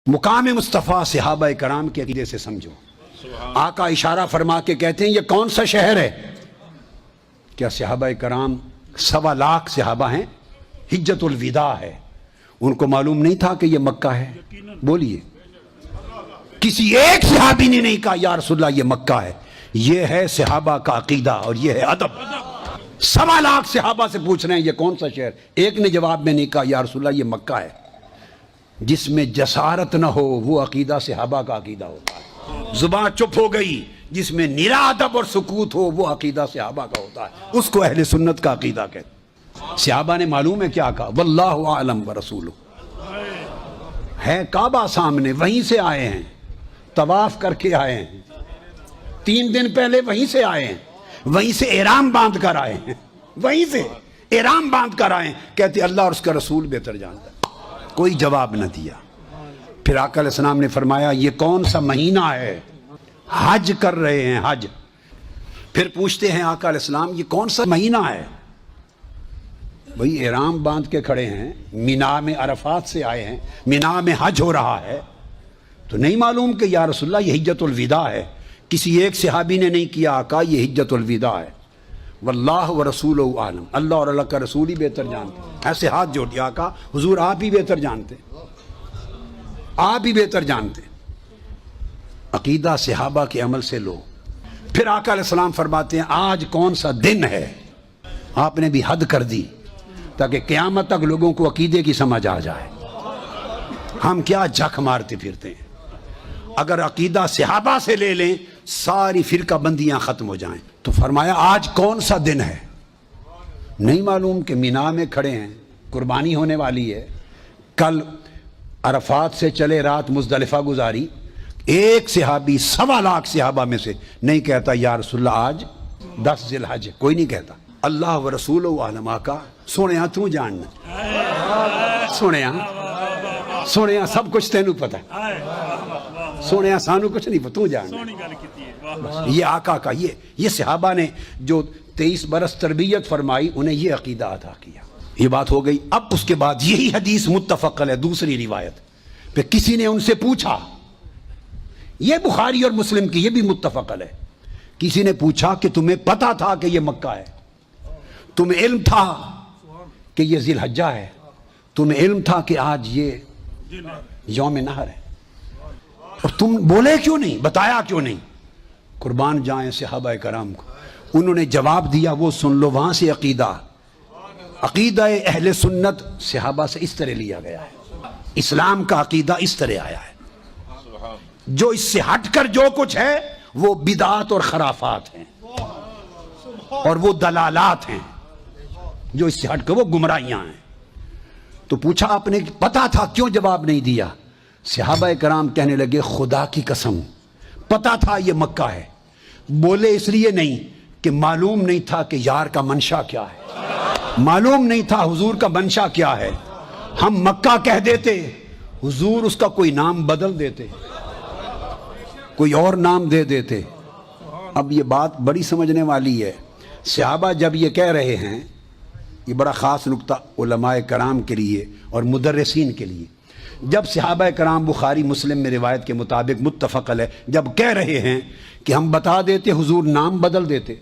मुकाम मुस्तफ़ा सहाबा कराम के अक़ीदे से समझो। आका इशारा फरमा के कहते हैं ये कौन सा शहर है? क्या सहाबा कराम 1.25 लाख सहाबा हैं, हिज्जतुल विदा है, उनको मालूम नहीं था कि ये मक्का है? बोलिए, किसी एक सहाबी ने नहीं कहा या रसूलल्लाह ये मक्का है। ये है सहाबा का अकीदा और ये है अदब। 1.25 लाख सहाबा से पूछ रहे हैं ये कौन सा शहर? एक ने जवाब में नहीं कहा या रसूलल्लाह ये मक्का है। जिसमें जसारत न हो वो अकीदा सहाबा का अकीदा होता है। जुबान चुप हो गई, जिसमें निरा अदब और सुकूत हो वो अकीदा सहाबा का होता है, उसको अहले सुन्नत का अकीदा कहते। सहाबा ने मालूम है क्या कहा? वल्लाहु आलम व रसूलुहु। है काबा सामने, वहीं से आए हैं, तवाफ करके आए हैं, 3 दिन पहले वहीं से आए हैं, वहीं से एहराम बांध कर आए हैं, वहीं से एहराम बांध कर आए हैं। कहते अल्लाह और उसका रसूल बेहतर जानता है। कोई जवाब न दिया। फिर आका अलैहिस्सलाम ने फरमाया ये कौन सा महीना है? हज कर रहे हैं, हज। फिर पूछते हैं आका अलैहिस्सलाम ये कौन सा महीना है? भाई एहराम बांध के खड़े हैं, मिना में अरफात से आए हैं, मिना में हज हो रहा है, तो नहीं मालूम कि या रसूलल्लाह ये हिज्जतुल विदा है? किसी एक सहाबी ने नहीं किया आका ये हिज्जतुल विदा है। वल्लाह व रसूलुहु आलम, अल्लाह और अल्लाह का रसूल ही बेहतर जानते। ऐसे हाथ जोड़ दिया आका, हुजूर आप ही बेहतर जानते, आप ही बेहतर जानते। अकीदा सहाबा के अमल से लो। फिर आका अलैहिस्सलाम फरमाते हैं आज कौन सा दिन है? आपने भी हद कर दी ताकि क़यामत तक लोगों को अकीदे की समझ आ जाए। हम क्या झक मारते फिरते हैं? अगर अकीदा सहाबा से ले लें सारी फिरका बंदियां खत्म हो जाएं। तो फरमाया आज कौन सा दिन है? नहीं मालूम कि मिना में खड़े हैं, कुर्बानी होने वाली है, कल अरफात से चले रात मुज़दलिफ़ा गुजारी। एक सहाबी 1.25 लाख सहाबा में से नहीं कहता या रसूलल्लाह आज 10 ज़िलहज है, कोई नहीं कहता। अल्लाह व रसूलुहु आलम। आका सोने तू जानना, सोने सब कुछ तेनू पता, सोने सानू कुछ नहीं पता, तू जानना। ये आका का ये सहाबा ने जो 23 बरस तरबियत फरमाई उन्हें ये अकीदा अता किया। ये बात हो गई। अब उसके बाद यही हदीस मुत्तफ़क़ है दूसरी रिवायत पे। किसी ने उनसे पूछा, ये बुखारी और मुस्लिम की ये भी मुत्तफ़क़ है। किसी ने पूछा कि तुम्हें पता था कि ये मक्का है? तुम्हें इल्म था कि ये ज़िलहज्जा है? तुम्हें इल्म था कि आज ये यौम नहर है? और तुम बोले क्यों नहीं, बताया क्यों नहीं? कुर्बान जाएं सहाबा कराम को। उन्होंने जवाब दिया वो सुन लो। वहां से अकीदा अहले सुन्नत सहाबा से इस तरह लिया गया है। इस्लाम का अकीदा इस तरह आया है। जो इससे हटकर जो कुछ है वो बिदात और खराफात हैं और वो दलालात हैं। जो इससे हटकर वो गुमराहियां हैं। तो पूछा आपने पता था, क्यों जवाब नहीं दिया? सहाबा कराम कहने लगे खुदा की कसम पता था ये मक्का है। बोले इसलिए नहीं कि मालूम नहीं था कि यार का मंशा क्या है, मालूम नहीं था हुजूर का मंशा क्या है। हम मक्का कह देते, हुजूर उसका कोई नाम बदल देते, कोई और नाम दे देते। अब ये बात बड़ी समझने वाली है। सहाबा जब ये कह रहे हैं, ये बड़ा ख़ास नुक्ता उलमाए कराम के लिए और मुदर्रिसीन के लिए। जब सहाबा कराम बुखारी मुस्लिम में रिवायत के मुताबिक मुत्तफ़क़ है, जब कह रहे हैं कि हम बता देते हुजूर नाम बदल देते,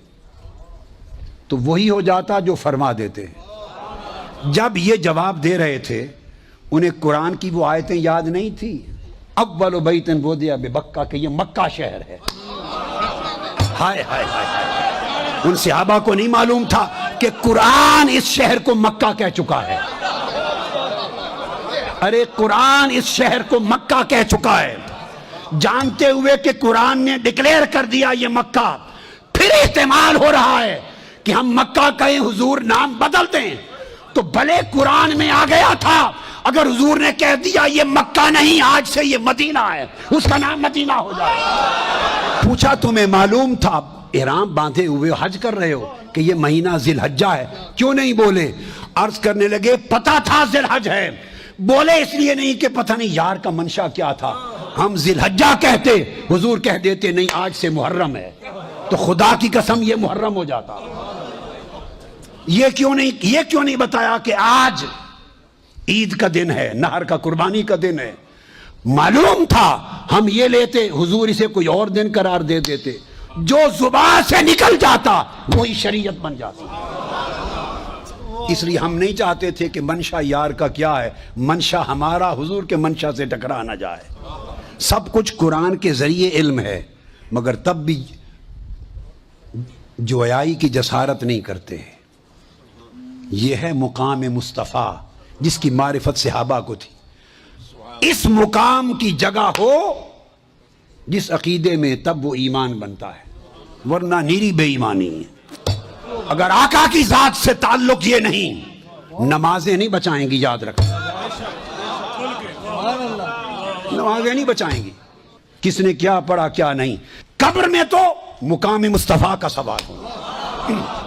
तो वही हो जाता जो फरमा देते। जब ये जवाब दे रहे थे उन्हें कुरान की वो आयतें याद नहीं थी, अव्वलु बैतिन वुदिअ बिबक्का, कि ये मक्का शहर है। हाय हाय हाय। उन सहाबा को नहीं मालूम था कि कुरान इस शहर को मक्का कह चुका है। अरे कुरान इस शहर को मक्का कह चुका है, जानते हुए कि कुरान ने डिक्लेयर कर दिया ये मक्का। फिर इस्तेमाल हो रहा है कि हम मक्का कहें, हुजूर नाम बदल दें। तो भले कुरान में आ गया था, अगर हुजूर ने कह दिया ये मक्का नहीं आज से ये मदीना है, उसका नाम मदीना हो जाए। पूछा तुम्हें मालूम था, एहराम बांधे हुए हज कर रहे हो, कि ये महीना ज़िलहज्जा है, क्यों नहीं बोले? अर्ज करने लगे पता था ज़िलहज है। बोले इसलिए नहीं कि पता नहीं यार का मंशा क्या था, हम ज़िलहज्जा कहते, हुजूर कह देते नहीं आज से मुहर्रम है, तो खुदा की कसम ये मुहर्रम हो जाता। ये क्यों नहीं बताया कि आज ईद का दिन है, नहर का, कुर्बानी का दिन है? معلوم تھا ہم یہ لیتے، حضور اسے کوئی اور دن قرار دے دیتے، جو زبان سے نکل جاتا وہی شریعت بن جاتی۔ اس لیے ہم نہیں چاہتے تھے کہ منشا یار کا کیا ہے، منشا ہمارا حضور کے منشا سے ٹکرا نہ جائے۔ سب کچھ قرآن کے ذریعے علم ہے، مگر تب بھی جویائی کی جسارت نہیں کرتے۔ یہ ہے مقام مصطفیٰ جس کی معرفت صحابہ کو تھی۔ اس مقام کی جگہ ہو جس عقیدے میں، تب وہ ایمان بنتا ہے، ورنہ نیری بے ایمانی ہے۔ اگر آقا کی ذات سے تعلق یہ نہیں، نمازیں نہیں بچائیں گی، یاد رکھنا، نمازیں نہیں بچائیں گی۔ کس نے کیا پڑھا کیا نہیں، قبر میں تو مقام مصطفیٰ کا سوال ہوگا۔